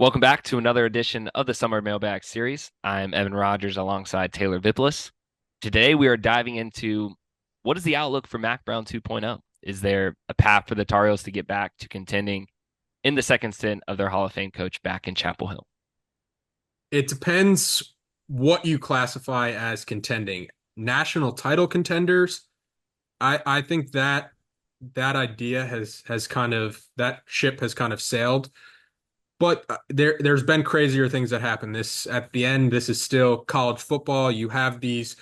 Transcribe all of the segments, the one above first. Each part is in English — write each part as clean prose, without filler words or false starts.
Welcome back to another edition of the Summer Mailbag series. I'm Evan Rogers alongside Taylor Vippolis. Today we are diving into what is the outlook for Mack Brown 2.0? Is there a path for the Tar Heels to get back to contending in the second stint of their Hall of Fame coach back in Chapel Hill? It depends what you classify as contending. National title contenders, I think that idea has kind of that ship has kind of sailed. But there's been crazier things that happen. This at the end, this is still college football. You have these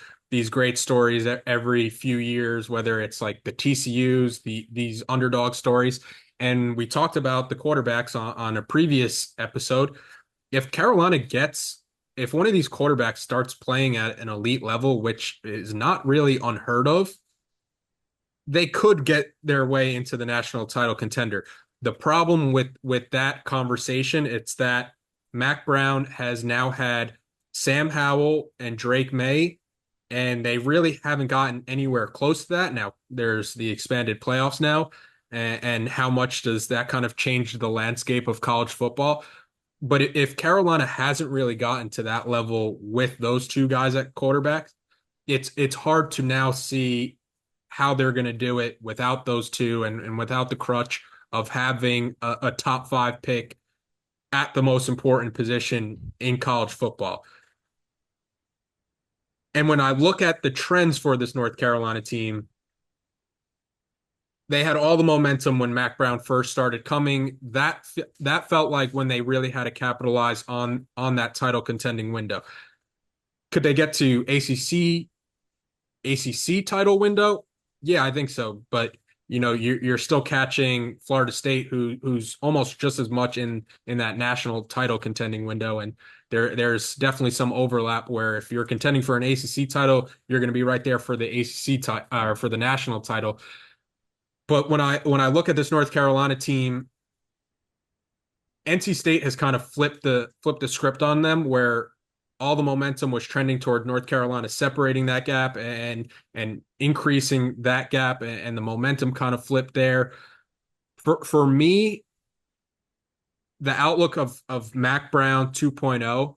great stories every few years, whether it's like the TCUs, these underdog stories. And we talked about the quarterbacks on a previous episode. If Carolina gets, if one of these quarterbacks starts playing at an elite level, which is not really unheard of, they could get their way into the national title contender. The problem with that conversation, it's that Mack Brown has now had Sam Howell and Drake May, and they really haven't gotten anywhere close to that. Now there's the expanded playoffs now, and how much does that kind of change the landscape of college football? But if Carolina hasn't really gotten to that level with those two guys at quarterback, it's hard to now see how they're going to do it without those two and without the crutch of having a top five pick at the most important position in college football. And when I look at the trends for this North Carolina team, they had all the momentum when Mack Brown first started coming. That felt like when they really had to capitalize on that title contending window. Could they get to ACC title window? Yeah, I think so. But you're still catching Florida State, who's almost just as much in that national title contending window, and there's definitely some overlap where if you're contending for an ACC title, you're going to be right there for the ACC title or for the national title. But when I look at this North Carolina team, NC State has kind of flipped the script on them where all the momentum was trending toward North Carolina separating that gap and increasing that gap and the momentum kind of flipped there. For me, the outlook of Mack Brown 2.0,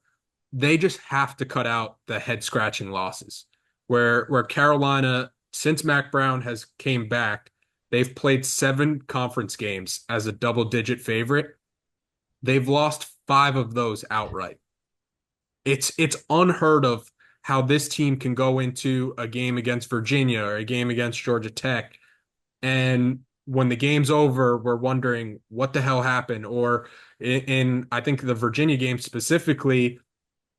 they just have to cut out the head scratching losses. Where Carolina, since Mack Brown has came back, they've played 7 conference games as a double-digit favorite. They've lost 5 of those outright. It's unheard of how this team can go into a game against Virginia or a game against Georgia Tech, and when the game's over, we're wondering what the hell happened. Or in I think the Virginia game specifically,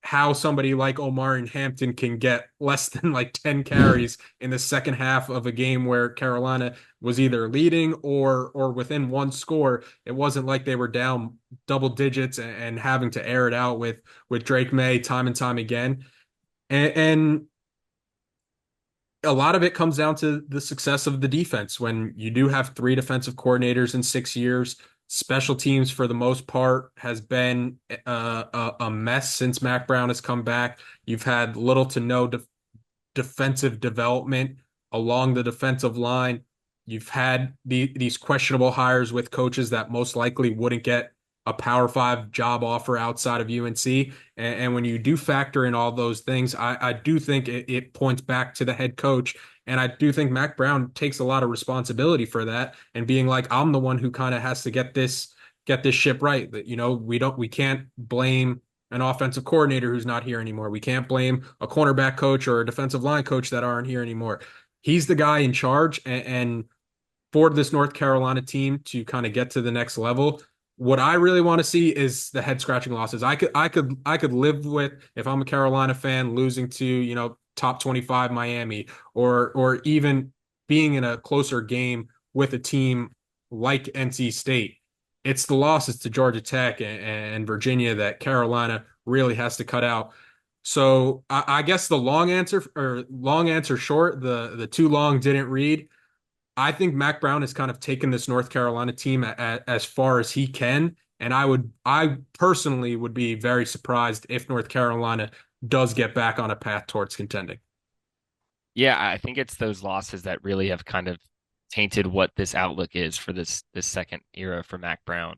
how somebody like Omar and Hampton can get less than like 10 carries in the second half of a game where Carolina was either leading or within one score. It wasn't like they were down double digits and having to air it out with Drake May time and time again. And a lot of it comes down to the success of the defense. When you do have 3 defensive coordinators in 6 years, special teams for the most part has been a mess since Mack Brown has come back. You've had little to no defensive development along the defensive line. You've had these questionable hires with coaches that most likely wouldn't get a Power Five job offer outside of UNC. And when you do factor in all those things, I do think it points back to the head coach. And I do think Mack Brown takes a lot of responsibility for that and being like, I'm the one who kind of has to get this ship right. That we can't blame an offensive coordinator who's not here anymore. We can't blame a cornerback coach or a defensive line coach that aren't here anymore. He's the guy in charge, and for this North Carolina team to kind of get to the next level, what I really want to see is the head scratching losses. I could live with, if I'm a Carolina fan, losing to, top 25 Miami or even being in a closer game with a team like NC State. It's the losses to Georgia Tech and Virginia that Carolina really has to cut out. So I guess the long answer short, the too long didn't read. I think Mack Brown has kind of taken this North Carolina team as far as he can, and I personally would be very surprised if North Carolina does get back on a path towards contending. Yeah, I think it's those losses that really have kind of tainted what this outlook is for this second era for Mack Brown.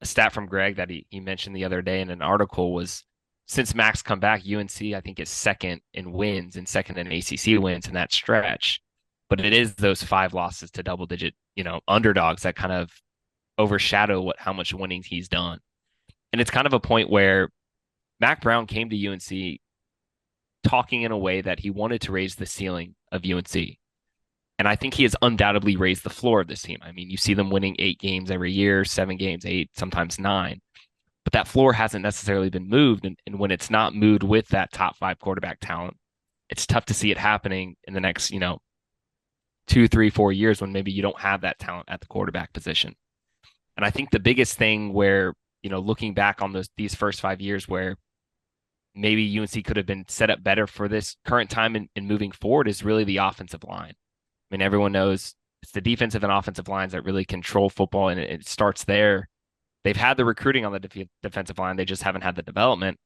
a stat from Greg that he mentioned the other day in an article was since Max come back, UNC I think is second in wins and second in ACC wins in that stretch. But it is those five losses to double digit, underdogs that kind of overshadow how much winning he's done. And it's kind of a point where Mack Brown came to UNC talking in a way that he wanted to raise the ceiling of UNC. And I think he has undoubtedly raised the floor of this team. I mean, you see them winning 8 games every year, 7 games, eight, sometimes nine. But that floor hasn't necessarily been moved. And when it's not moved with that top five quarterback talent, it's tough to see it happening in the next, 2, 3, 4 years when maybe you don't have that talent at the quarterback position. And I think the biggest thing where, looking back on these first 5 years where maybe UNC could have been set up better for this current time and moving forward is really the offensive line. I mean, everyone knows it's the defensive and offensive lines that really control football, and it starts there. They've had the recruiting on the defensive line. They just haven't had the development.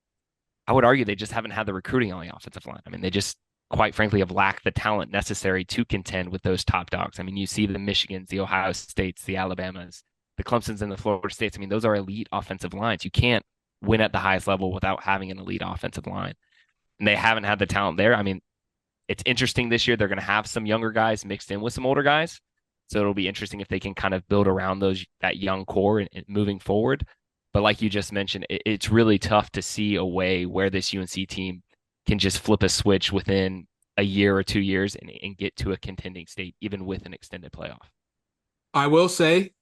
I would argue they just haven't had the recruiting on the offensive line. I mean, they just, quite frankly, have lacked the talent necessary to contend with those top dogs. I mean, you see the Michigans, the Ohio States, the Alabamas, the Clemsons, and the Florida States. I mean, those are elite offensive lines. You can't win at the highest level without having an elite offensive line. And they haven't had the talent there. I mean, it's interesting this year. They're going to have some younger guys mixed in with some older guys. So it'll be interesting if they can kind of build around that young core and moving forward. But like you just mentioned, it's really tough to see a way where this UNC team can just flip a switch within a year or 2 years and get to a contending state, even with an extended playoff. I will say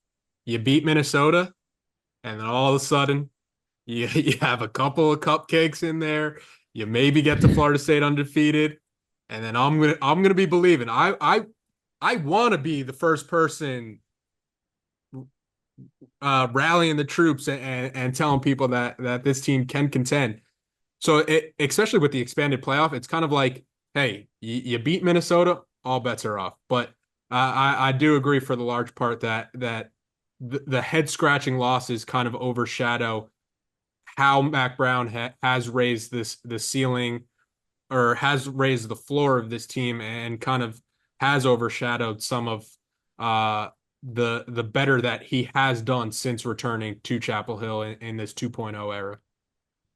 you beat Minnesota, and then all of a sudden you have a couple of cupcakes in there. You maybe get to Florida State undefeated, and then I'm gonna be believing. I want to be the first person rallying the troops and telling people that this team can contend. So especially with the expanded playoff, it's kind of like, hey, you beat Minnesota, all bets are off. But I do agree for the large part that the head scratching losses kind of overshadow how Mack Brown has raised the ceiling or has raised the floor of this team and kind of has overshadowed some of the better that he has done since returning to Chapel Hill in this 2.0 era.